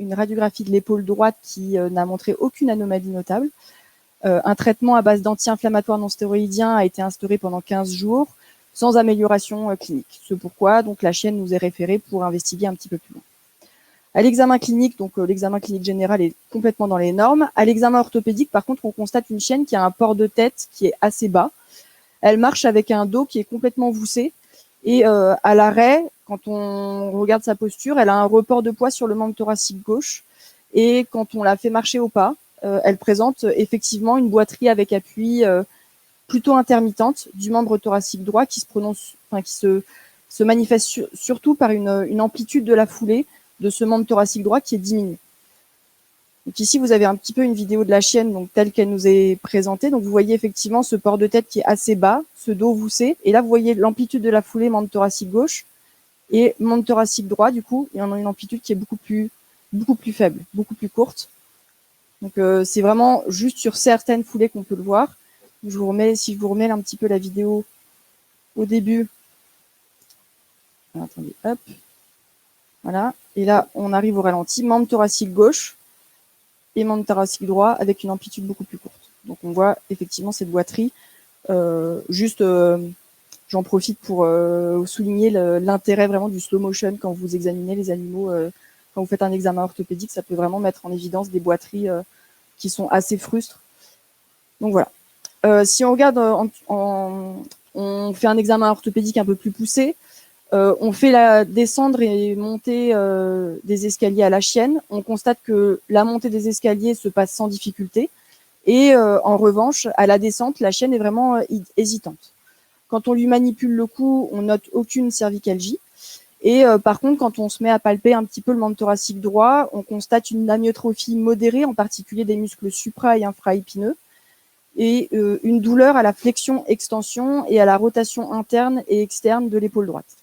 une radiographie de l'épaule droite qui n'a montré aucune anomalie notable. Un traitement à base d'anti-inflammatoires non stéroïdiens a été instauré pendant 15 jours sans amélioration clinique. C'est pourquoi donc, la chienne nous est référée pour investiguer un petit peu plus loin. À l'examen clinique, donc l'examen clinique général est complètement dans les normes. À l'examen orthopédique, par contre, on constate une chienne qui a un port de tête qui est assez bas. Elle marche avec un dos qui est complètement voussé. Et à l'arrêt, quand on regarde sa posture, elle a un report de poids sur le membre thoracique gauche. Et quand on la fait marcher au pas, elle présente effectivement une boiterie avec appui plutôt intermittente du membre thoracique droit qui se manifeste surtout par une amplitude de la foulée de ce membre thoracique droit qui est diminué. Donc ici, vous avez un petit peu une vidéo de la chienne donc telle qu'elle nous est présentée. Donc vous voyez effectivement ce port de tête qui est assez bas, ce dos voussé. Et là, vous voyez l'amplitude de la foulée membre thoracique gauche et membre thoracique droit. Du coup, il y en a une amplitude qui est beaucoup plus faible, beaucoup plus courte. Donc c'est vraiment juste sur certaines foulées qu'on peut le voir. Si je vous remets un petit peu la vidéo au début. Alors, attendez, hop. Voilà. Et là, on arrive au ralenti. Membre thoracique gauche et membre thoracique droit avec une amplitude beaucoup plus courte. Donc on voit effectivement cette boiterie. J'en profite pour souligner l'intérêt vraiment du slow motion quand vous examinez les animaux, quand vous faites un examen orthopédique, ça peut vraiment mettre en évidence des boiteries qui sont assez frustres. Donc voilà. Si on regarde, on fait un examen orthopédique un peu plus poussé. On fait descendre et monter des escaliers à la chienne. On constate que la montée des escaliers se passe sans difficulté. Et en revanche, à la descente, la chienne est vraiment hésitante. Quand on lui manipule le cou, on note aucune cervicalgie. Et par contre, quand on se met à palper un petit peu le membre thoracique droit, on constate une amyotrophie modérée, en particulier des muscles supra- et infraépineux, et une douleur à la flexion-extension et à la rotation interne et externe de l'épaule droite.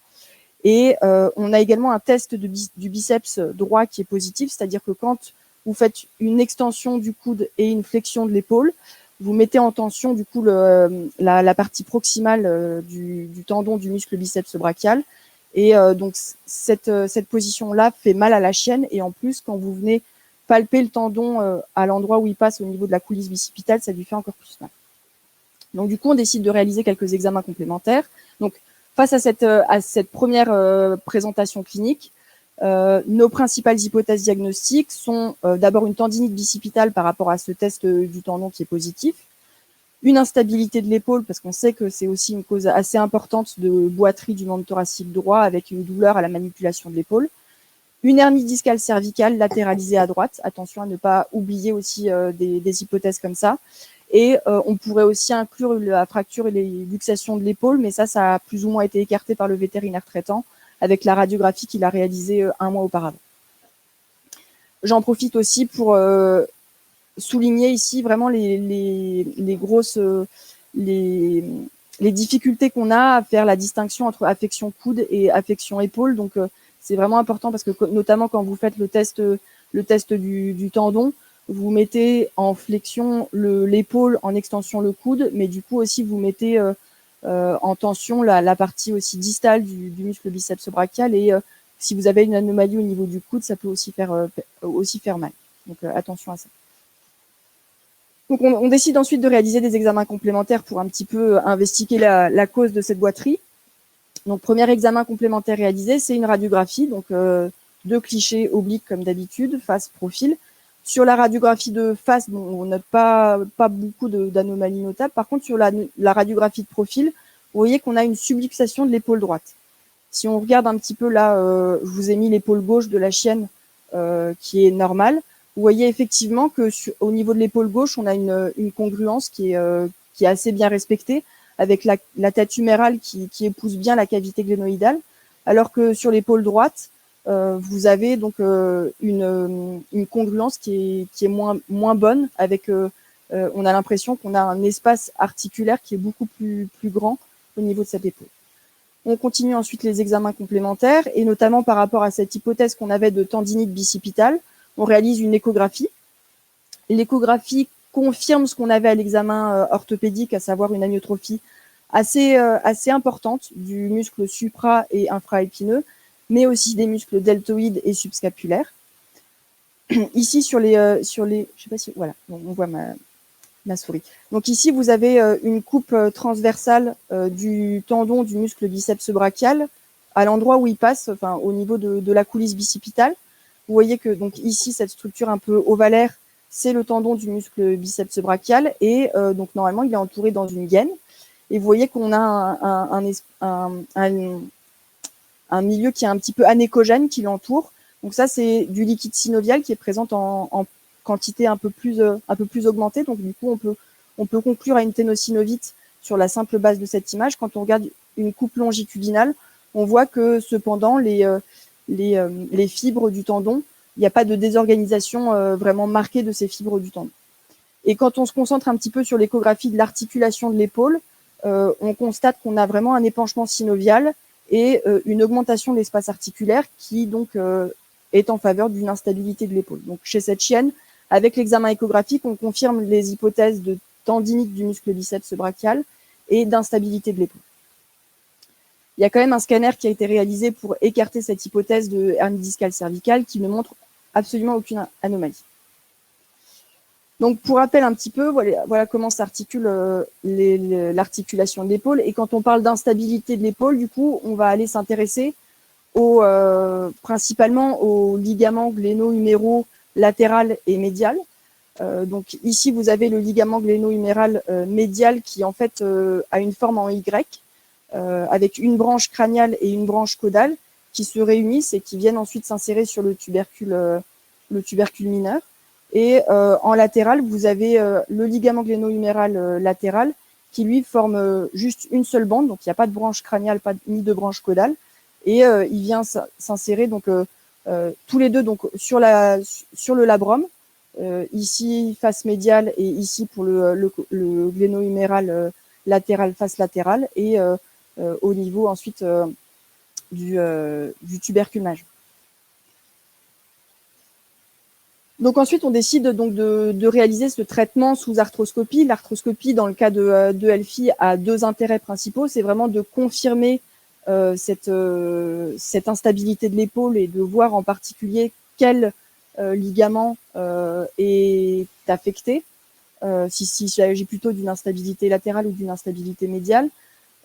Et on a également un test du biceps droit qui est positif, c'est-à-dire que quand vous faites une extension du coude et une flexion de l'épaule, vous mettez en tension du coup la partie proximale du tendon du muscle biceps brachial. Et donc cette position-là fait mal à la chienne. Et en plus, quand vous venez palper le tendon à l'endroit où il passe au niveau de la coulisse bicipitale, ça lui fait encore plus mal. Donc du coup, on décide de réaliser quelques examens complémentaires. Donc face à cette première présentation clinique, nos principales hypothèses diagnostiques sont d'abord une tendinite bicipitale par rapport à ce test du tendon qui est positif, une instabilité de l'épaule, parce qu'on sait que c'est aussi une cause assez importante de boiterie du membre thoracique droit avec une douleur à la manipulation de l'épaule, une hernie discale cervicale latéralisée à droite, attention à ne pas oublier aussi des hypothèses comme ça, et on pourrait aussi inclure la fracture et les luxations de l'épaule, mais ça a plus ou moins été écarté par le vétérinaire traitant avec la radiographie qu'il a réalisée 1 mois auparavant. J'en profite aussi pour souligner ici vraiment les difficultés qu'on a à faire la distinction entre affection coude et affection épaule. Donc c'est vraiment important parce que notamment quand vous faites le test du tendon, vous mettez en flexion l'épaule, en extension le coude, mais du coup aussi vous mettez en tension la partie aussi distale du muscle biceps brachial, et si vous avez une anomalie au niveau du coude, ça peut aussi faire mal. Donc attention à ça. Donc on décide ensuite de réaliser des examens complémentaires pour un petit peu investiguer la cause de cette boiterie. Donc premier examen complémentaire réalisé, c'est une radiographie, donc 2 clichés obliques comme d'habitude, face, profil. Sur la radiographie de face, on note pas beaucoup d'anomalies notables. Par contre, sur la radiographie de profil, vous voyez qu'on a une subluxation de l'épaule droite. Si on regarde un petit peu là, je vous ai mis l'épaule gauche de la chienne qui est normale. Vous voyez effectivement que au niveau de l'épaule gauche, on a une congruence qui est assez bien respectée, avec la tête humérale qui épouse bien la cavité glénoïdale, alors que sur l'épaule droite, vous avez donc une congruence qui est moins bonne, avec on a l'impression qu'on a un espace articulaire qui est beaucoup plus grand au niveau de cette épaule. On continue ensuite les examens complémentaires, et notamment par rapport à cette hypothèse qu'on avait de tendinite bicipitale, on réalise une échographie. L'échographie confirme ce qu'on avait à l'examen orthopédique, à savoir une amyotrophie assez importante du muscle supra- et infraépineux, mais aussi des muscles deltoïdes et subscapulaires. ici sur les, je sais pas si, voilà, on voit ma souris. Donc ici, vous avez une coupe transversale du tendon du muscle biceps brachial à l'endroit où il passe, enfin au niveau de la coulisse bicipitale. Vous voyez que donc ici, cette structure un peu ovalaire, c'est le tendon du muscle biceps brachial et donc normalement, il est entouré dans une gaine. Et vous voyez qu'on a un milieu qui est un petit peu anéchogène qui l'entoure. Donc ça, c'est du liquide synovial qui est présent en quantité un peu plus augmentée. Donc du coup, on peut conclure à une ténosynovite sur la simple base de cette image. Quand on regarde une coupe longitudinale, on voit que cependant, les fibres du tendon, il n'y a pas de désorganisation vraiment marquée de ces fibres du tendon. Et quand on se concentre un petit peu sur l'échographie de l'articulation de l'épaule, on constate qu'on a vraiment un épanchement synovial et une augmentation de l'espace articulaire qui donc est en faveur d'une instabilité de l'épaule. Donc chez cette chienne, avec l'examen échographique, on confirme les hypothèses de tendinite du muscle biceps brachial et d'instabilité de l'épaule. Il y a quand même un scanner qui a été réalisé pour écarter cette hypothèse de hernie discale cervicale qui ne montre absolument aucune anomalie. Donc, pour rappel un petit peu, voilà comment s'articule l'articulation de l'épaule. Et quand on parle d'instabilité de l'épaule, du coup, on va aller s'intéresser principalement aux ligaments gléno-huméraux latéral et médial. Donc ici, vous avez le ligament gléno-huméral médial qui, en fait, a une forme en Y, avec une branche crâniale et une branche caudale qui se réunissent et qui viennent ensuite s'insérer sur le tubercule mineur. Et en latéral, vous avez le ligament gléno-huméral latéral qui, lui, forme juste une seule bande. Donc, il n'y a pas de branche crâniale, ni de branche caudale. Et il vient s'insérer donc tous les deux donc sur le labrum, ici face médiale et ici pour le gléno-huméral latéral, face latérale, et au niveau ensuite du tubercule majeur. Donc ensuite, on décide donc de réaliser ce traitement sous arthroscopie. L'arthroscopie, dans le cas de Elfie, a deux intérêts principaux. C'est vraiment de confirmer cette instabilité de l'épaule et de voir en particulier quel ligament est affecté, s'il s'agit plutôt d'une instabilité latérale ou d'une instabilité médiale.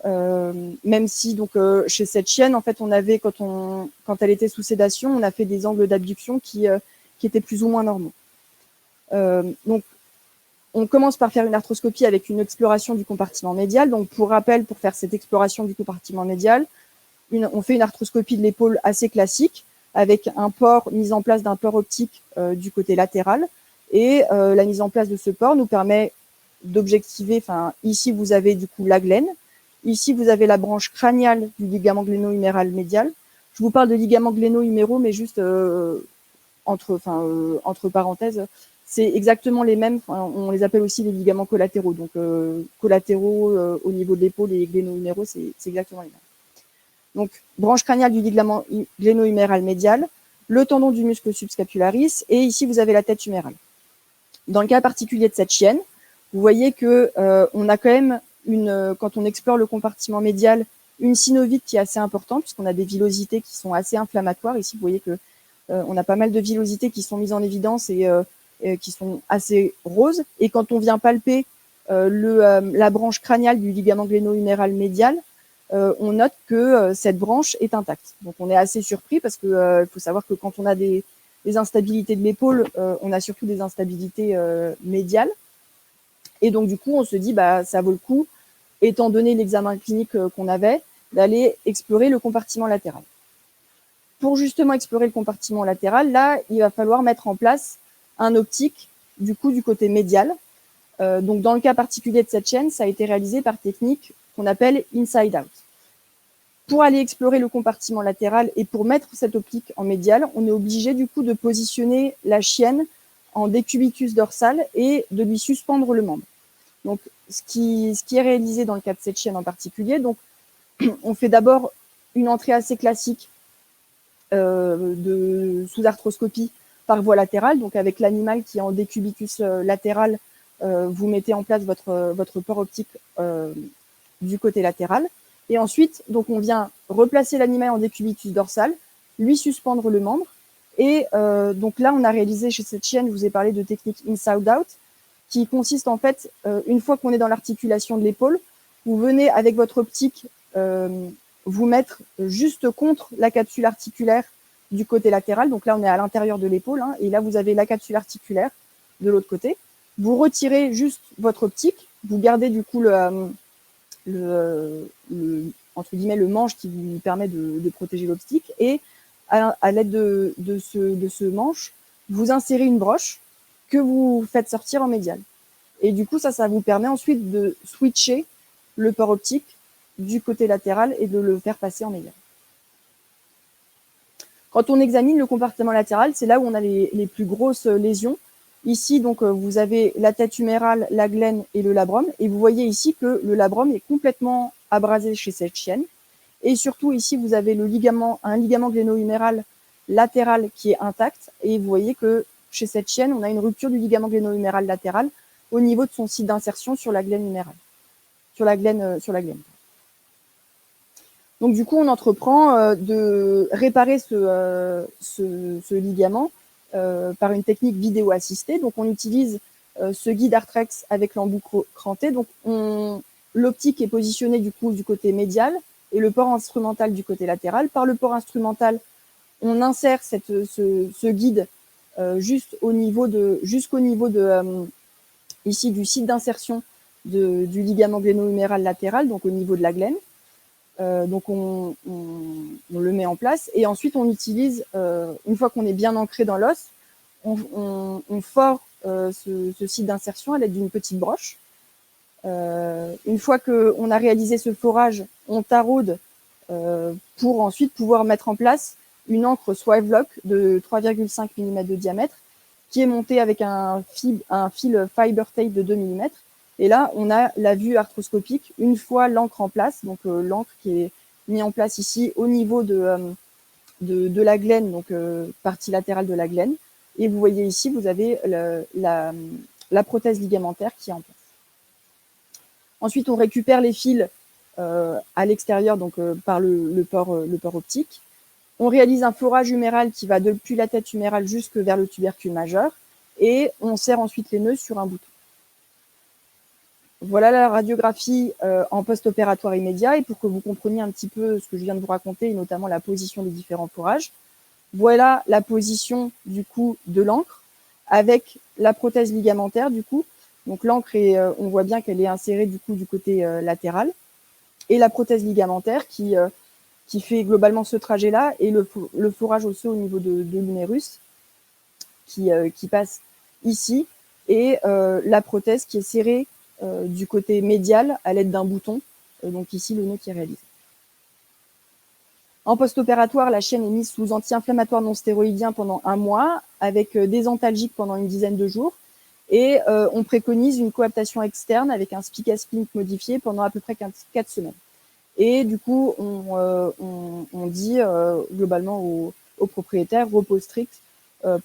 Même si donc chez cette chienne, en fait, on avait quand elle était sous sédation, on a fait des angles d'abduction qui étaient plus ou moins normaux. Donc, on commence par faire une arthroscopie avec une exploration du compartiment médial. Donc, pour rappel, pour faire cette exploration du compartiment médial, on fait une arthroscopie de l'épaule assez classique, avec mise en place d'un port optique du côté latéral. Et la mise en place de ce port nous permet d'objectiver, ici, vous avez du coup la glène. Ici, vous avez la branche crâniale du ligament gléno-huméral médial. Je vous parle de ligaments gléno-huméraux, mais juste entre parenthèses, c'est exactement les mêmes. On les appelle aussi les ligaments collatéraux. Donc, collatéraux au niveau de l'épaule et gléno-huméraux, c'est exactement les mêmes. Donc, branche crâniale du ligament gléno-huméral médial, le tendon du muscle subscapularis, et ici, vous avez la tête humérale. Dans le cas particulier de cette chienne, vous voyez que on a quand même quand on explore le compartiment médial, une synovite qui est assez importante, puisqu'on a des villosités qui sont assez inflammatoires. Ici, vous voyez que on a pas mal de villosités qui sont mises en évidence et qui sont assez roses. Et quand on vient palper la branche crâniale du ligament gléno-huméral médial, on note que cette branche est intacte. Donc on est assez surpris parce que faut savoir que quand on a des instabilités de l'épaule, on a surtout des instabilités médiales. Et donc du coup, on se dit ça vaut le coup, étant donné l'examen clinique qu'on avait, d'aller explorer le compartiment latéral. Pour justement explorer le compartiment latéral, là, il va falloir mettre en place un optique du coup du côté médial. Donc dans le cas particulier de cette chaîne, ça a été réalisé par technique qu'on appelle inside out. Pour aller explorer le compartiment latéral et pour mettre cette optique en médial, on est obligé du coup de positionner la chienne en décubitus dorsal et de lui suspendre le membre. Donc ce qui est réalisé dans le cas de cette chienne en particulier, donc on fait d'abord une entrée assez classique sous arthroscopie par voie latérale, donc avec l'animal qui est en décubitus latéral, vous mettez en place votre port optique du côté latéral. Et ensuite, donc on vient replacer l'animal en décubitus dorsal, lui suspendre le membre, Et donc là, on a réalisé chez cette chienne, je vous ai parlé de technique inside out, qui consiste en fait, une fois qu'on est dans l'articulation de l'épaule, vous venez avec votre optique vous mettre juste contre la capsule articulaire du côté latéral. Donc là, on est à l'intérieur de l'épaule, hein, et là, vous avez la capsule articulaire de l'autre côté. Vous retirez juste votre optique, vous gardez du coup entre guillemets, le manche qui vous permet de protéger l'optique, et à l'aide de ce manche, vous insérez une broche que vous faites sortir en médial. Et du coup, ça vous permet ensuite de switcher le port optique du côté latéral et de le faire passer en médial. Quand on examine le compartiment latéral, c'est là où on a les plus grosses lésions. Ici, donc, vous avez la tête humérale, la glène et le labrum. Et vous voyez ici que le labrum est complètement abrasé chez cette chienne. Et surtout, ici, vous avez un ligament gléno-huméral latéral qui est intact. Et vous voyez que chez cette chienne, on a une rupture du ligament gléno-huméral latéral au niveau de son site d'insertion sur la glène humérale. Sur la glène. Donc, du coup, on entreprend de réparer ce ligament par une technique vidéo assistée. Donc, on utilise ce guide Artrex avec l'embout cranté. Donc, l'optique est positionnée du coup du côté médial et le port instrumental du côté latéral. Par le port instrumental, on insère ce guide jusqu'au niveau de ici du site d'insertion du ligament gléno-huméral latéral, donc au niveau de la glène. Donc on le met en place et ensuite on utilise, une fois qu'on est bien ancré dans l'os, on fore ce site d'insertion à l'aide d'une petite broche. Une fois qu'on a réalisé ce forage, on taraude pour ensuite pouvoir mettre en place une encre Swivelock de 3,5 mm de diamètre qui est montée avec un fil fiber tape de 2 mm. Et là, on a la vue arthroscopique une fois l'encre en place, donc l'encre qui est mise en place ici au niveau de la glène, donc partie latérale de la glène. Et vous voyez ici, vous avez la prothèse ligamentaire qui est en place. Ensuite, on récupère les fils à l'extérieur, donc par le port optique. On réalise un forage huméral qui va depuis la tête humérale jusque vers le tubercule majeur et on serre ensuite les nœuds sur un bouton. Voilà la radiographie en post-opératoire immédiat et pour que vous compreniez un petit peu ce que je viens de vous raconter et notamment la position des différents forages. Voilà la position du coup de l'encre avec la prothèse ligamentaire du coup. Donc l'encre, on voit bien qu'elle est insérée du coup du côté latéral et la prothèse ligamentaire qui fait globalement ce trajet-là, et le forage osseux au niveau de l'humérus qui passe ici, et la prothèse qui est serrée du côté médial à l'aide d'un bouton, donc ici le nœud qui est réalisé. En post-opératoire, la chienne est mise sous anti-inflammatoire non stéroïdien pendant 1 mois, avec des antalgiques pendant une dizaine de jours, et on préconise une coaptation externe avec un spicaspink modifié pendant à peu près 4 semaines. Et du coup, on dit globalement aux propriétaires repos strict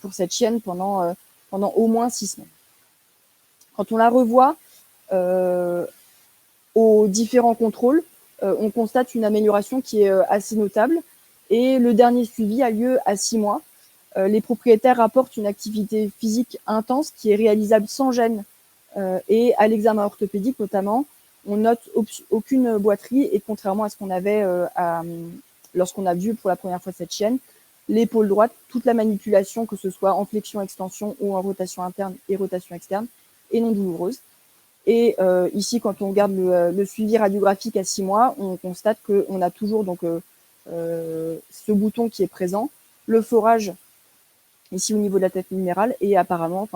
pour cette chienne pendant au moins 6 semaines. Quand on la revoit aux différents contrôles, on constate une amélioration qui est assez notable. Et le dernier suivi a lieu à 6 mois. Les propriétaires rapportent une activité physique intense qui est réalisable sans gêne. Et à l'examen orthopédique notamment, on note aucune boiterie, et contrairement à ce qu'on avait lorsqu'on a vu pour la première fois cette chienne, l'épaule droite, toute la manipulation, que ce soit en flexion-extension ou en rotation interne et rotation externe, est non douloureuse. Et ici, quand on regarde le suivi radiographique à 6 mois, on constate qu'on a toujours donc ce bouton qui est présent, le forage ici au niveau de la tête minérale, et apparemment,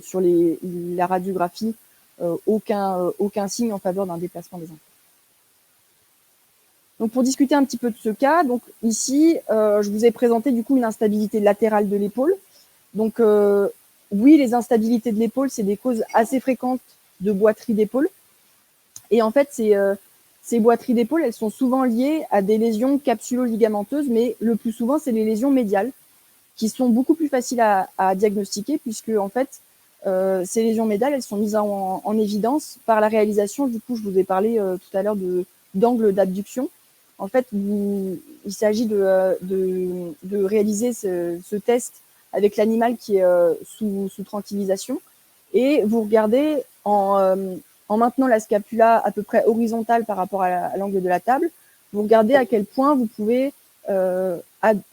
sur la radiographie, aucun signe en faveur d'un déplacement des implants. Donc pour discuter un petit peu de ce cas, donc ici, je vous ai présenté du coup une instabilité latérale de l'épaule. Donc oui, les instabilités de l'épaule, c'est des causes assez fréquentes de boiterie d'épaule. Et en fait, ces boiteries d'épaule, elles sont souvent liées à des lésions capsulo-ligamenteuses, mais le plus souvent, c'est les lésions médiales qui sont beaucoup plus faciles à diagnostiquer, puisque en fait, ces lésions médiales, elles sont mises en évidence par la réalisation, du coup, je vous ai parlé tout à l'heure d'angle d'abduction. En fait, il s'agit de réaliser ce test avec l'animal qui est sous tranquillisation. Et vous regardez en maintenant la scapula à peu près horizontale par rapport à l'angle de la table, vous regardez à quel point vous pouvez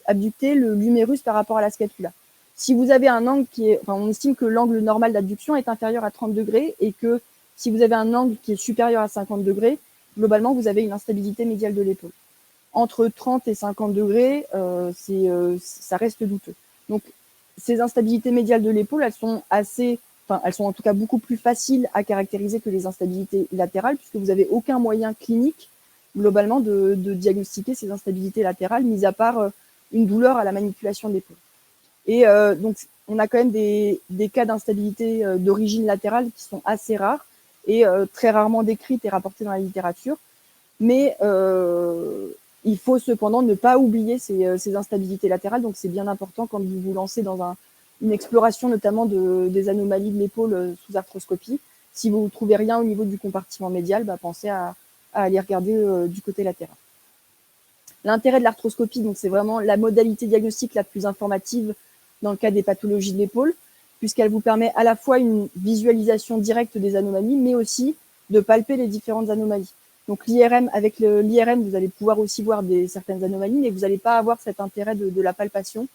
abducter l'humérus par rapport à la scapula. Si vous avez un angle qui est, enfin, on estime que l'angle normal d'abduction est inférieur à 30 degrés et que si vous avez un angle qui est supérieur à 50 degrés, globalement, vous avez une instabilité médiale de l'épaule. Entre 30 et 50 degrés, ça reste douteux. Donc, ces instabilités médiales de l'épaule, elles sont en tout cas beaucoup plus faciles à caractériser que les instabilités latérales, puisque vous n'avez aucun moyen clinique, globalement, de diagnostiquer ces instabilités latérales, mis à part une douleur à la manipulation de l'épaule. Et donc, on a quand même des cas d'instabilité d'origine latérale qui sont assez rares et très rarement décrites et rapportées dans la littérature. Mais il faut cependant ne pas oublier ces instabilités latérales. Donc, c'est bien important quand vous vous lancez dans une exploration, notamment des anomalies de l'épaule sous arthroscopie. Si vous ne trouvez rien au niveau du compartiment médial, pensez à aller regarder du côté latéral. L'intérêt de l'arthroscopie, donc, c'est vraiment la modalité diagnostique la plus informative dans le cas des pathologies de l'épaule, puisqu'elle vous permet à la fois une visualisation directe des anomalies, mais aussi de palper les différentes anomalies. Donc l'IRM, avec l'IRM, vous allez pouvoir aussi voir certaines anomalies, mais vous n'allez pas avoir cet intérêt de la palpation,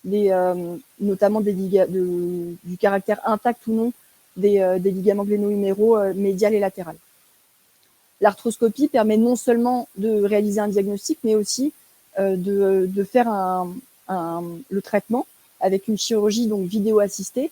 notamment du caractère intact ou non des ligaments gléno-huméraux médial et latéral. L'arthroscopie permet non seulement de réaliser un diagnostic, mais aussi de faire le traitement avec une chirurgie donc vidéo assistée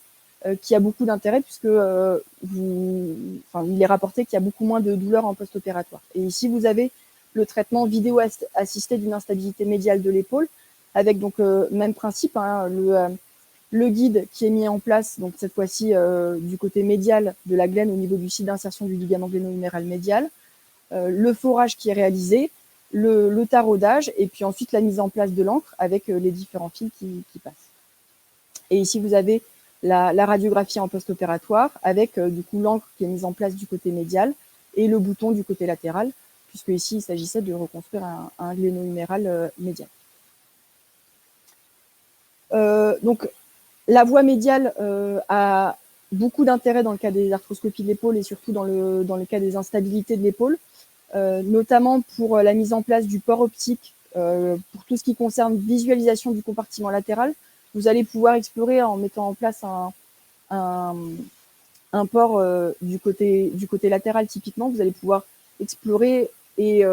qui a beaucoup d'intérêt puisque il est rapporté qu'il y a beaucoup moins de douleurs en post-opératoire. Et ici, vous avez le traitement vidéo assisté d'une instabilité médiale de l'épaule avec donc même principe, hein, le guide qui est mis en place, donc cette fois-ci du côté médial de la glène au niveau du site d'insertion du ligament gléno-huméral médial, le forage qui est réalisé, le taraudage et puis ensuite la mise en place de l'encre avec les différents fils qui passent. Et ici, vous avez la radiographie en post-opératoire avec du coup l'encre qui est mise en place du côté médial et le bouton du côté latéral, puisque ici, il s'agissait de reconstruire un gléno-huméral médial. Donc, la voie médiale a beaucoup d'intérêt dans le cas des arthroscopies de l'épaule et surtout dans le cas des instabilités de l'épaule, notamment pour la mise en place du port optique, pour tout ce qui concerne visualisation du compartiment latéral. Vous allez pouvoir explorer en mettant en place un port du côté latéral typiquement. Vous allez pouvoir explorer et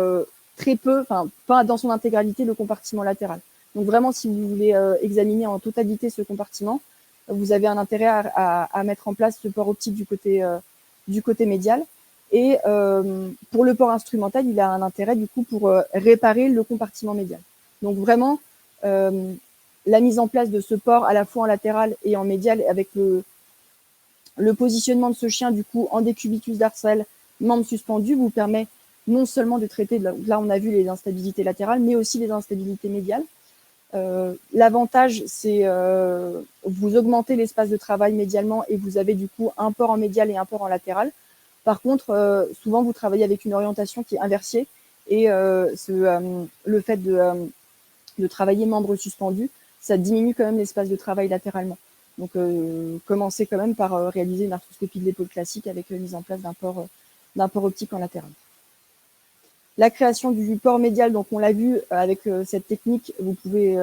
très peu, enfin pas dans son intégralité, le compartiment latéral. Donc vraiment, si vous voulez examiner en totalité ce compartiment, vous avez un intérêt à mettre en place ce port optique du côté médial. Et pour le port instrumental, il a un intérêt du coup pour réparer le compartiment médial. Donc vraiment, la mise en place de ce port à la fois en latéral et en médial avec le positionnement de ce chien du coup en décubitus dorsal, membre suspendu, vous permet non seulement de traiter, là on a vu les instabilités latérales, mais aussi les instabilités médiales. L'avantage, c'est vous augmentez l'espace de travail médialement et vous avez du coup un port en médial et un port en latéral. Par contre, souvent vous travaillez avec une orientation qui est inversée et le fait de travailler membre suspendu, ça diminue quand même l'espace de travail latéralement. Donc, commencez quand même par réaliser une arthroscopie de l'épaule classique avec la mise en place d'un port optique en latéral. La création du port médial, donc on l'a vu avec cette technique, vous pouvez,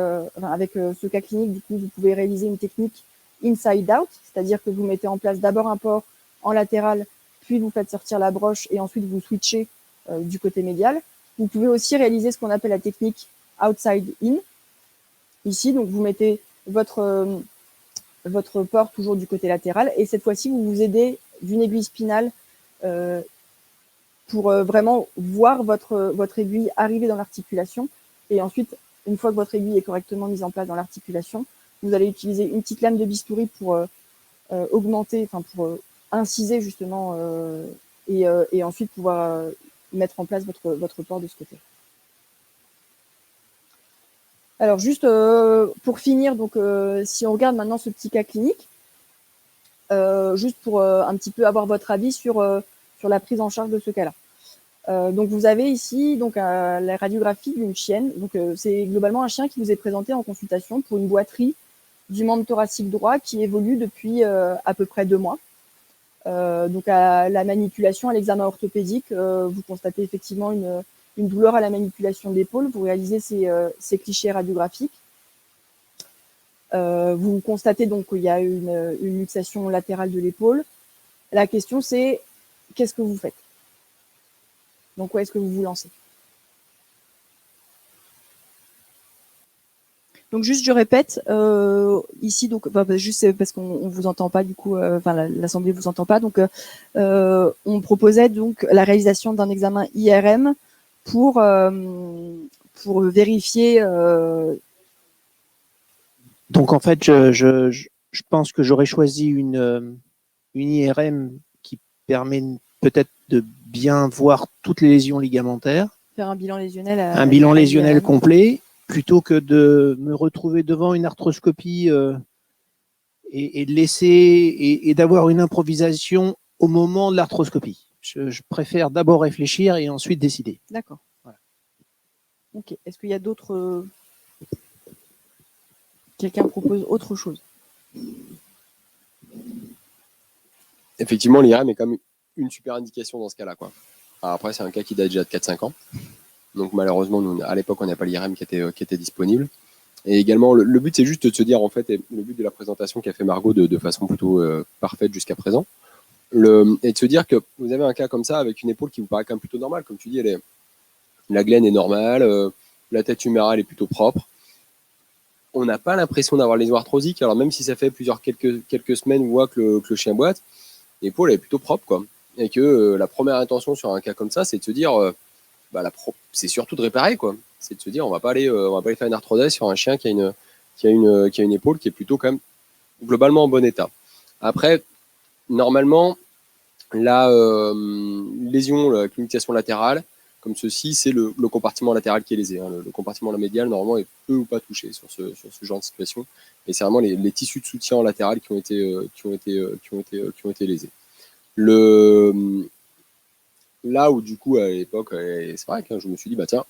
avec ce cas clinique, du coup, vous pouvez réaliser une technique inside out, c'est-à-dire que vous mettez en place d'abord un port en latéral, puis vous faites sortir la broche et ensuite vous switchez du côté médial. Vous pouvez aussi réaliser ce qu'on appelle la technique outside in. Ici, donc vous mettez votre port toujours du côté latéral et cette fois-ci, vous vous aidez d'une aiguille spinale pour vraiment voir votre aiguille arriver dans l'articulation. Et ensuite, une fois que votre aiguille est correctement mise en place dans l'articulation, vous allez utiliser une petite lame de bistouri pour augmenter, enfin pour inciser justement et ensuite pouvoir mettre en place votre port de ce côté. Alors juste pour finir, donc si on regarde maintenant ce petit cas clinique, juste pour un petit peu avoir votre avis sur la prise en charge de ce cas-là. Donc vous avez ici donc la radiographie d'une chienne. Donc c'est globalement un chien qui vous est présenté en consultation pour une boiterie du membre thoracique droit qui évolue depuis à peu près 2 mois. Donc à la manipulation, à l'examen orthopédique, vous constatez effectivement une douleur à la manipulation de l'épaule. Vous réalisez ces clichés radiographiques. Vous constatez donc qu'il y a une luxation latérale de l'épaule. La question, c'est qu'est-ce que vous faites? Donc, où est-ce que vous vous lancez? Donc, juste, je répète, ici, donc, juste parce qu'on vous entend pas, du coup, l'Assemblée vous entend pas. Donc, on proposait donc la réalisation d'un examen IRM pour vérifier. Donc, en fait, je pense que j'aurais choisi une IRM qui permet peut-être de bien voir toutes les lésions ligamentaires. Faire un bilan lésionnel. Un bilan lésionnel complet, plutôt que de me retrouver devant une arthroscopie et de laisser et d'avoir une improvisation au moment de l'arthroscopie. Je préfère d'abord réfléchir et ensuite décider. D'accord. Voilà. Ok. Est-ce qu'il y a d'autres... Quelqu'un propose autre chose? Effectivement, l'IRM est quand même une super indication dans ce cas-là, quoi. Alors après, c'est un cas qui date déjà de 4-5 ans. Donc malheureusement, nous, à l'époque, on n'avait pas l'IRM qui était disponible. Et également, le but, c'est juste de se dire, en fait, et le but de la présentation qu'a fait Margot de façon plutôt parfaite jusqu'à présent, et de se dire que vous avez un cas comme ça avec une épaule qui vous paraît quand même plutôt normale. Comme tu dis, la glène est normale, la tête humérale est plutôt propre. On n'a pas l'impression d'avoir les lésions arthrosiques. Alors même si ça fait quelques semaines ou mois que le chien boite, l'épaule est plutôt propre, quoi. Et que la première intention sur un cas comme ça, c'est de se dire, c'est surtout de réparer, quoi. C'est de se dire, on va pas aller faire une arthrodèse sur un chien qui a une épaule qui est plutôt quand même globalement en bon état. Après, normalement, la lésion, la luxation latérale, comme ceci, c'est le compartiment latéral qui est lésé. Hein. Le compartiment médial, normalement, est peu ou pas touché sur ce genre de situation. Et c'est vraiment les tissus de soutien en latéral qui ont été lésés. Là où, du coup, à l'époque, c'est vrai que je me suis dit, tiens,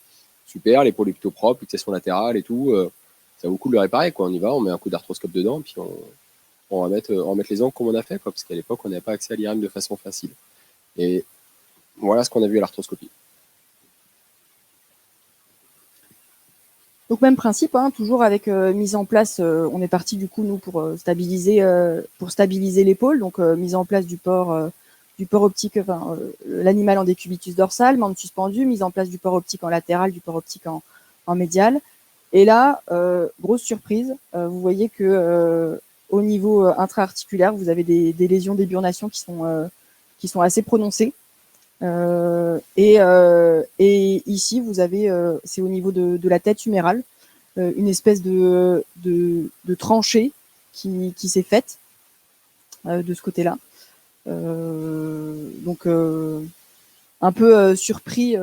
super, l'épaule est plutôt propre, luxation latérale et tout, ça vaut le coup de le réparer, quoi. On y va, on met un coup d'arthroscope dedans, puis on va mettre les angles comme on a fait, quoi, parce qu'à l'époque, on n'avait pas accès à l'IRM de façon facile. Et voilà ce qu'on a vu à l'arthroscopie. Donc même principe, hein, toujours avec mise en place, on est parti du coup nous pour stabiliser l'épaule, donc mise en place du port optique, l'animal en décubitus dorsal, membre suspendu, mise en place du port optique en latéral, du port optique en médial. Et là, grosse surprise, vous voyez que au niveau intra-articulaire, vous avez des lésions d'éburnation qui sont assez prononcées. Et ici, vous avez, c'est au niveau de la tête humérale, une espèce de tranchée qui s'est faite de ce côté-là. Donc, un peu surpris,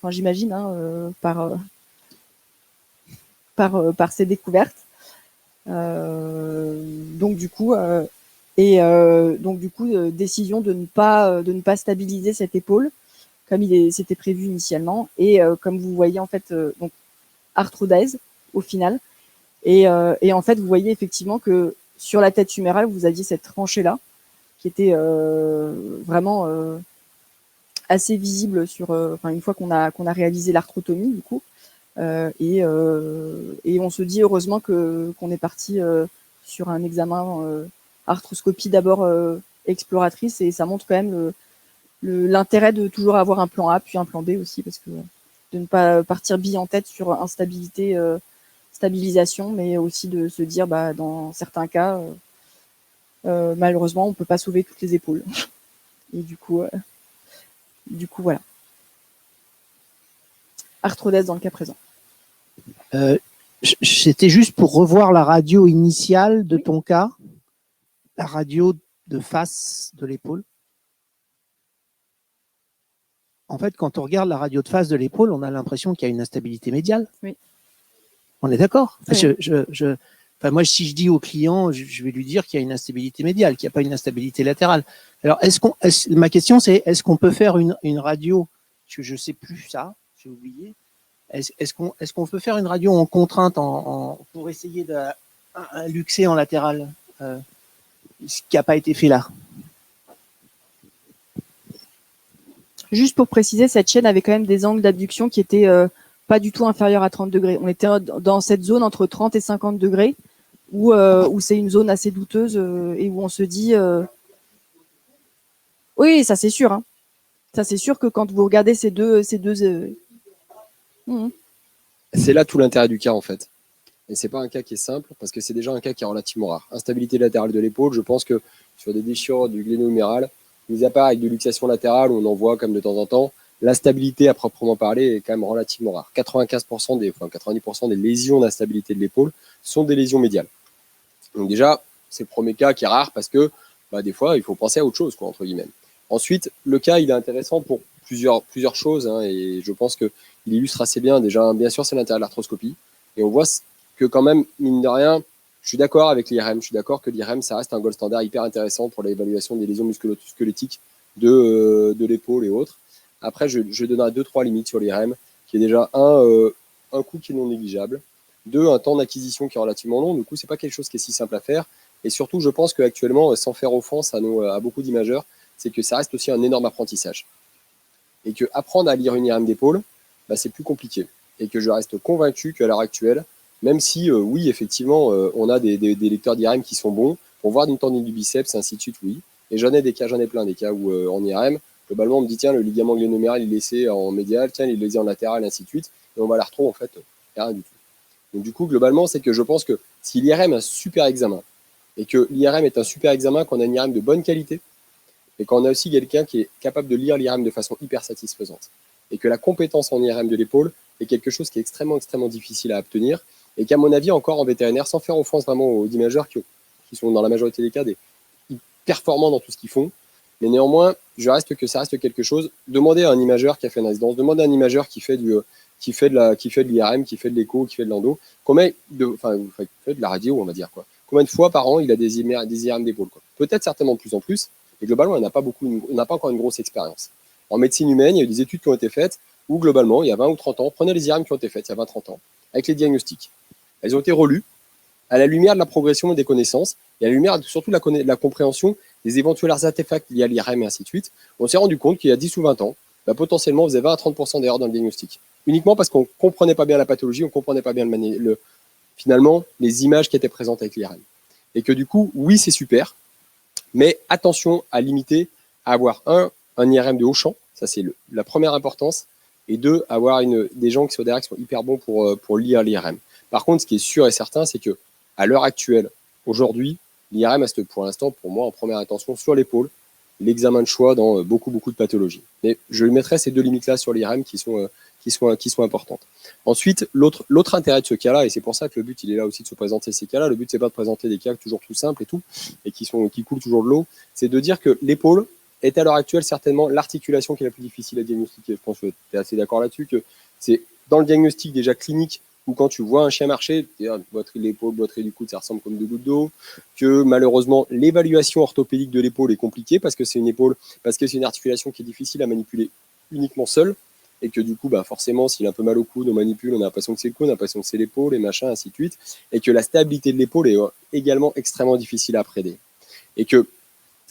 j'imagine, hein, par ces découvertes. Donc du coup, décision de ne pas stabiliser cette épaule comme c'était prévu initialement, et comme vous voyez en fait, donc arthrodèse au final, et en fait vous voyez effectivement que sur la tête humérale vous aviez cette tranchée là qui était vraiment assez visible sur, une fois qu'on a réalisé l'arthrotomie du coup. Et on se dit heureusement qu'on est parti sur un examen arthroscopie d'abord exploratrice, et ça montre quand même l'intérêt de toujours avoir un plan A puis un plan B aussi, parce que de ne pas partir bille en tête sur instabilité, stabilisation, mais aussi de se dire dans certains cas malheureusement on peut pas sauver toutes les épaules. Et du coup voilà, arthrodèse dans le cas présent. C'était juste pour revoir la radio initiale de ton cas, la radio de face de l'épaule. En fait, quand on regarde la radio de face de l'épaule, on a l'impression qu'il y a une instabilité médiale. Oui. On est d'accord? Oui. Moi, si je dis au client, je vais lui dire qu'il y a une instabilité médiale, qu'il n'y a pas une instabilité latérale. Alors, ma question, c'est est-ce qu'on peut faire une radio? Parce que je ne sais plus ça, j'ai oublié. Est-ce qu'on peut faire une radio en contrainte pour essayer un luxé en latéral, ce qui n'a pas été fait là. Juste pour préciser, cette chaîne avait quand même des angles d'abduction qui étaient pas du tout inférieurs à 30 degrés. On était dans cette zone entre 30 et 50 degrés où c'est une zone assez douteuse et où on se dit oui, ça c'est sûr. Hein. Ça c'est sûr que quand vous regardez ces deux C'est là tout l'intérêt du cas en fait. Et c'est pas un cas qui est simple parce que c'est déjà un cas qui est relativement rare. Instabilité latérale de l'épaule, je pense que sur des déchirures du gléno-huméral, mis à part avec de luxation latérale, on en voit comme de temps en temps, l'instabilité à proprement parler est quand même relativement rare. 90% des lésions d'instabilité de l'épaule sont des lésions médiales. Donc déjà, c'est le premier cas qui est rare parce que des fois, il faut penser à autre chose, quoi, entre guillemets. Ensuite, le cas, il est intéressant pour plusieurs choses, hein, et je pense qu'il illustre assez bien. Déjà, bien sûr, c'est l'intérêt de l'arthroscopie. Et on voit que quand même, mine de rien, je suis d'accord avec l'IRM. Je suis d'accord que l'IRM, ça reste un gold standard hyper intéressant pour l'évaluation des lésions musculo-squelettiques de l'épaule et autres. Après, je donnerai 2-3 limites sur l'IRM, qui est déjà un coût qui est non négligeable. 2, un temps d'acquisition qui est relativement long. Du coup, c'est pas quelque chose qui est si simple à faire. Et surtout, je pense qu'actuellement, sans faire offense à beaucoup d'imageurs, c'est que ça reste aussi un énorme apprentissage. Et que apprendre à lire une IRM d'épaule, c'est plus compliqué. Et que je reste convaincu qu'à l'heure actuelle, même si, oui, effectivement, on a des lecteurs d'IRM qui sont bons, pour voir une tendine du biceps, ainsi de suite, oui. Et j'en ai plein des cas où en IRM, globalement, on me dit, tiens, le ligament glénoméral, il est laissé en médial, tiens, il est laissé en latéral, ainsi de suite. Et on va la retrouver, en fait, rien du tout. Donc, du coup, globalement, c'est que je pense que si l'IRM est un super examen, et que l'IRM est un super examen, qu'on a une IRM de bonne qualité, et qu'on a aussi quelqu'un qui est capable de lire l'IRM de façon hyper satisfaisante, et que la compétence en IRM de l'épaule est quelque chose qui est extrêmement, extrêmement difficile à obtenir, et qu'à mon avis, encore en vétérinaire, sans faire offense vraiment aux imageurs qui sont dans la majorité des cas des performants dans tout ce qu'ils font, mais néanmoins, ça reste quelque chose. Demandez à un imageur qui a fait une résidence, demandez à un imageur qui fait de l'IRM, qui fait de l'écho, qui fait de l'endo, fait de la radio, on va dire, quoi. Combien de fois par an il a des IRM d'épaule, quoi. Peut-être certainement de plus en plus, mais globalement, on n'a pas encore une grosse expérience. En médecine humaine, il y a eu des études qui ont été faites où, globalement, il y a 20 ou 30 ans, prenez les IRM qui ont été faites il y a 20-30 ans, avec les diagnostics. Elles ont été relues à la lumière de la progression des connaissances et à la lumière surtout de la compréhension des éventuels artefacts liés à l'IRM et ainsi de suite. On s'est rendu compte qu'il y a 10 ou 20 ans, potentiellement, vous avez 20 à 30% d'erreurs dans le diagnostic. Uniquement parce qu'on ne comprenait pas bien la pathologie, on ne comprenait pas bien finalement les images qui étaient présentes avec l'IRM. Et que du coup, oui, c'est super, mais attention à limiter, à avoir un IRM de haut champ, ça c'est la première importance, et 2, avoir des gens qui sont derrière qui sont hyper bons pour lire l'IRM. Par contre, ce qui est sûr et certain, c'est que à l'heure actuelle, aujourd'hui, l'IRM reste pour l'instant, pour moi, en première intention sur l'épaule, l'examen de choix dans beaucoup de pathologies. Mais je mettrai ces deux limites-là sur l'IRM qui sont importantes. Ensuite, l'autre intérêt de ce cas-là, et c'est pour ça que le but, il est là aussi de se présenter ces cas-là, le but, c'est pas de présenter des cas toujours tout simples et tout, et qui coulent toujours de l'eau, c'est de dire que l'épaule est à l'heure actuelle certainement l'articulation qui est la plus difficile à diagnostiquer. Je pense que tu es assez d'accord là-dessus, que c'est dans le diagnostic déjà clinique, où quand tu vois un chien marcher, boiterie de l'épaule, boiterie du coude, ça ressemble comme deux gouttes d'eau, que malheureusement l'évaluation orthopédique de l'épaule est compliquée parce que c'est une articulation qui est difficile à manipuler uniquement seule, et que du coup, forcément, s'il a un peu mal au coude, on manipule, on a l'impression que c'est le coude, on a l'impression que c'est l'épaule, et machin, ainsi de suite, et que la stabilité de l'épaule est également extrêmement difficile à appréhender. Et que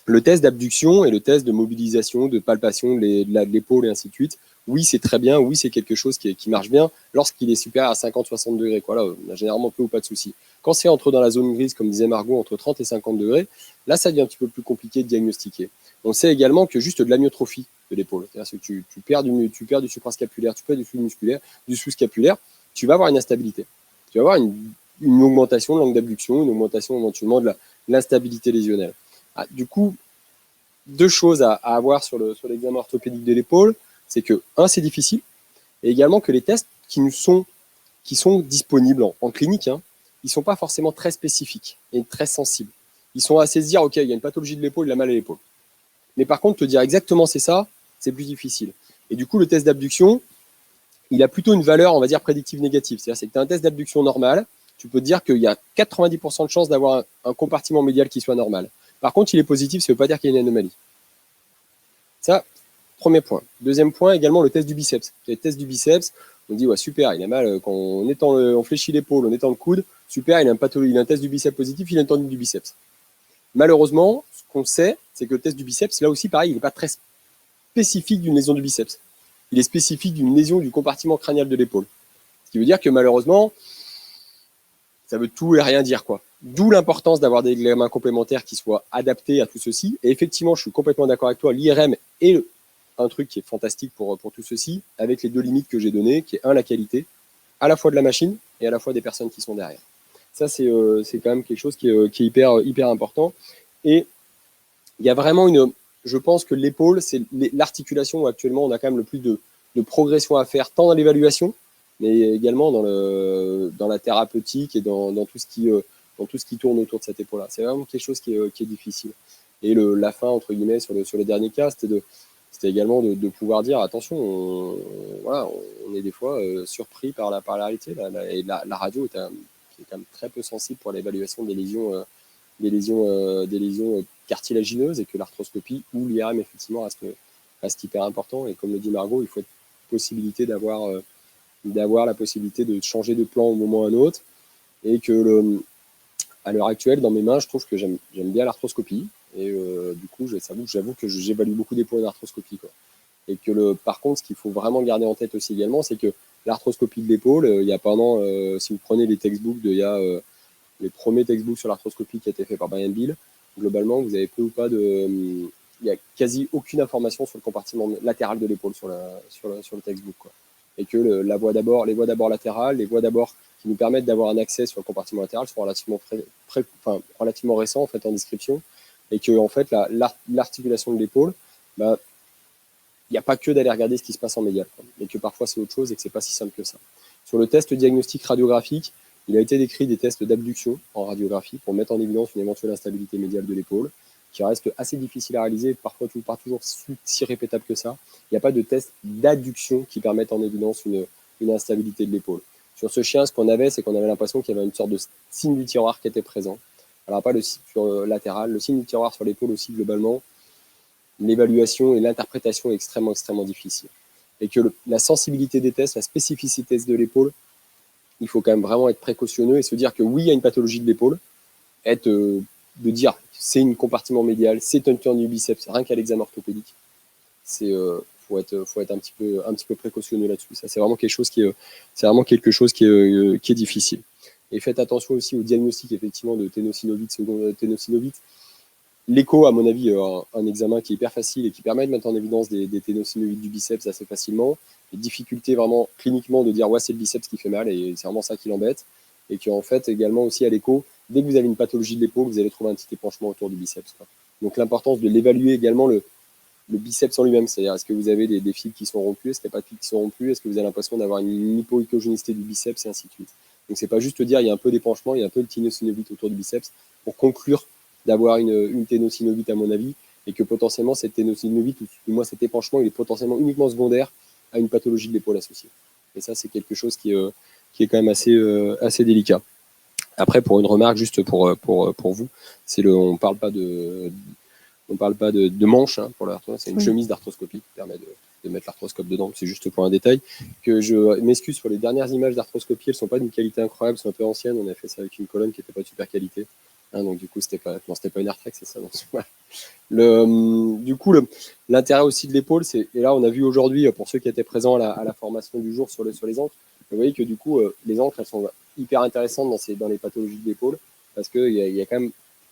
le test d'abduction et le test de mobilisation, de palpation de l'épaule et ainsi de suite, oui, c'est très bien, oui, c'est quelque chose qui marche bien lorsqu'il est supérieur à 50-60 degrés. Là, on a généralement peu ou pas de soucis. Quand c'est dans la zone grise, comme disait Margot, entre 30 et 50 degrés, là, ça devient un petit peu plus compliqué de diagnostiquer. On sait également que juste de l'amyotrophie de l'épaule, c'est-à-dire que tu perds du suprascapulaire, tu perds du flux musculaire, du sous-scapulaire, tu vas avoir une instabilité. Tu vas avoir une augmentation de l'angle d'abduction, une augmentation éventuellement de l'instabilité lésionnelle. Du coup, deux choses à avoir sur l'examen orthopédique de l'épaule, c'est que, c'est difficile, et également que les tests qui sont disponibles en clinique, ils ne sont pas forcément très spécifiques et très sensibles. Ils sont assez se dire, OK, il y a une pathologie de l'épaule, il a mal à l'épaule. Mais par contre, te dire exactement c'est ça, c'est plus difficile. Et du coup, le test d'abduction, il a plutôt une valeur, on va dire, prédictive négative. C'est-à-dire que tu as un test d'abduction normal, tu peux te dire qu'il y a 90% de chances d'avoir un compartiment médial qui soit normal. Par contre, il est positif, ça ne veut pas dire qu'il y a une anomalie. Ça, premier point. Deuxième point, également le test du biceps. Le test du biceps, on dit, ouais, super, il a mal quand on fléchit l'épaule, on étend le coude, super, il a un test du biceps positif, il a une tendine du biceps. Malheureusement, ce qu'on sait, c'est que le test du biceps, là aussi, pareil, il n'est pas très spécifique d'une lésion du biceps. Il est spécifique d'une lésion du compartiment crânial de l'épaule. Ce qui veut dire que malheureusement, ça veut tout et rien dire, quoi. D'où l'importance d'avoir des examens complémentaires qui soient adaptés à tout ceci. Et effectivement, je suis complètement d'accord avec toi, l'IRM est un truc qui est fantastique pour tout ceci, avec les deux limites que j'ai données, qui est la qualité, à la fois de la machine et à la fois des personnes qui sont derrière. Ça, c'est quand même quelque chose qui est hyper important. Et il y a vraiment je pense que l'épaule, c'est l'articulation où actuellement on a quand même le plus de progression à faire, tant dans l'évaluation, mais également dans la thérapeutique et dans tout ce qui tourne autour de cette épaule-là. C'est vraiment quelque chose qui est difficile. Et la fin, entre guillemets, sur les derniers cas, c'était également de pouvoir dire, attention, on est des fois surpris par la réalité. Et la radio est quand même très peu sensible pour l'évaluation des lésions cartilagineuses, et que l'arthroscopie ou l'IRM effectivement reste hyper important. Et comme le dit Margot, il faut être possibilité d'avoir la possibilité de changer de plan au moment ou à un autre, et que à l'heure actuelle, dans mes mains, je trouve que j'aime bien l'arthroscopie, et du coup, j'avoue que j'évalue beaucoup des points d'arthroscopie, quoi. Et que par contre, ce qu'il faut vraiment garder en tête aussi également, c'est que l'arthroscopie de l'épaule, il y a pendant, si vous prenez les textbooks les premiers textbooks sur l'arthroscopie qui a été fait par Brian Bill, globalement, vous avez peu ou pas il n'y a quasi aucune information sur le compartiment latéral de l'épaule sur le textbook, quoi. Et que les voies d'abord latérales, les voies d'abord qui nous permettent d'avoir un accès sur le compartiment latéral sont relativement récents en fait en description, et que en fait l'articulation de l'épaule, il n'y a pas que d'aller regarder ce qui se passe en médial, quoi, et que parfois c'est autre chose et que c'est pas si simple que ça. Sur le test diagnostic radiographique, il a été décrit des tests d'abduction en radiographie pour mettre en évidence une éventuelle instabilité médiale de l'épaule, qui reste assez difficile à réaliser, parfois pas toujours si répétable que ça. Il n'y a pas de test d'adduction qui permette en évidence une instabilité de l'épaule. Sur ce chien, ce qu'on avait, c'est qu'on avait l'impression qu'il y avait une sorte de signe du tiroir qui était présent. Alors pas le signe latéral, le signe du tiroir sur l'épaule aussi, globalement, l'évaluation et l'interprétation est extrêmement difficile. Et que la sensibilité des tests, la spécificité de l'épaule, il faut quand même vraiment être précautionneux et se dire que oui, il y a une pathologie de l'épaule, de dire c'est une compartiment médial, c'est un turn du biceps, rien qu'à l'examen orthopédique. Faut être un petit peu précautionneux là-dessus. Ça, c'est vraiment quelque chose qui est difficile. Et faites attention aussi au diagnostic effectivement de ténosynovite, ténosynovite. L'écho, à mon avis, un examen qui est hyper facile et qui permet de mettre en évidence des ténosynovites du biceps assez facilement. Les difficultés vraiment cliniquement de dire ouais, c'est le biceps qui fait mal, et c'est vraiment ça qui l'embête. Et qu'en fait, également aussi à l'écho, dès que vous avez une pathologie de l'épaule, vous allez trouver un petit épanchement autour du biceps, quoi. Donc l'importance de l'évaluer également le biceps en lui-même, c'est-à-dire est-ce que vous avez des fibres qui sont rompues, est-ce qu'il n'y a pas de fibres qui sont rompues, est-ce que vous avez l'impression d'avoir une hypoïcogénicité du biceps, et ainsi de suite. Donc c'est pas juste dire il y a un peu d'épanchement, il y a un peu de ténosynovite autour du biceps pour conclure d'avoir une ténosynovite à mon avis, et que potentiellement cette ténosynovite, ou du moins cet épanchement, il est potentiellement uniquement secondaire à une pathologie de l'épaule associée. Et ça, c'est quelque chose qui est quand même assez délicat. Après, pour une remarque juste pour vous, on parle pas de manche, hein, pour l'arthroscopie, c'est une chemise d'arthroscopie qui permet de mettre l'arthroscope dedans. C'est juste pour un détail. Que je m'excuse pour les dernières images d'arthroscopie, elles sont pas d'une qualité incroyable, elles sont un peu anciennes. On a fait ça avec une colonne qui n'était pas de super qualité. Hein, donc du coup, c'était pas une AirTrack, c'est ça. Donc, ouais. Du coup, l'intérêt aussi de l'épaule, et là, on a vu aujourd'hui, pour ceux qui étaient présents à la formation du jour sur les ancres, vous voyez que du coup, les ancres, elles sont hyper intéressantes dans les pathologies de l'épaule, parce qu'il y a quand même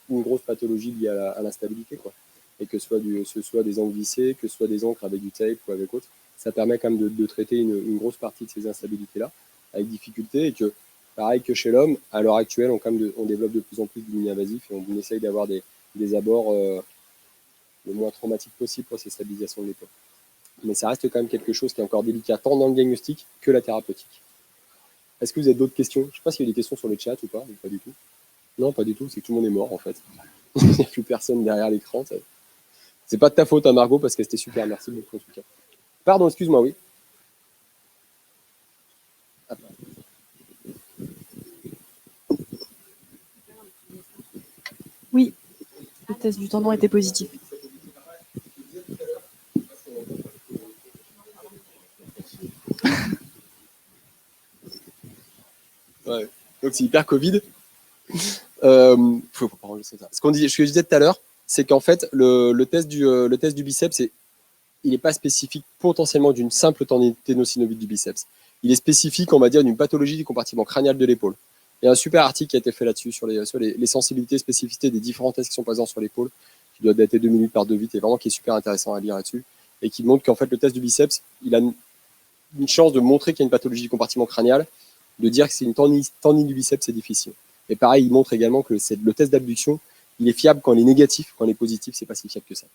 une grosse pathologie liée à l'instabilité, quoi. Et que ce soit des ancres vissées, que ce soit des ancres avec du tape ou avec autre, ça permet quand même de traiter une grosse partie de ces instabilités-là avec difficulté, et que pareil que chez l'homme, à l'heure actuelle, on développe de plus en plus du mini-invasif, et on essaye d'avoir des abords le moins traumatiques possible pour ces stabilisations de l'épaule. Mais ça reste quand même quelque chose qui est encore délicat, tant dans le diagnostic que la thérapeutique. Est-ce que vous avez d'autres questions? Je ne sais pas s'il y a des questions sur le chat ou pas du tout. Non, pas du tout, c'est que tout le monde est mort en fait. Il n'y a plus personne derrière l'écran. C'est pas de ta faute, hein, Margot, parce que c'était super, merci beaucoup en tout cas. Pardon, excuse-moi, oui. Oui, le test du tendon était positif. Ouais. Donc c'est hyper Covid. Faut pas enregistrer ça. Ce que je disais tout à l'heure, c'est qu'en fait, le test du biceps, il n'est pas spécifique potentiellement d'une simple ténosynovite du biceps. Il est spécifique, on va dire, d'une pathologie du compartiment crânial de l'épaule. Il y a un super article qui a été fait là-dessus sur les sensibilités, spécificités des différents tests qui sont présents sur l'épaule, qui doit dater 2 minutes par 2 vites, et vraiment qui est super intéressant à lire là-dessus, et qui montre qu'en fait le test du biceps, il a une chance de montrer qu'il y a une pathologie du compartiment crânial, de dire que c'est une tendine du biceps, c'est difficile. Et pareil, il montre également que le test d'abduction, il est fiable quand il est négatif, quand il est positif, c'est pas si fiable que ça.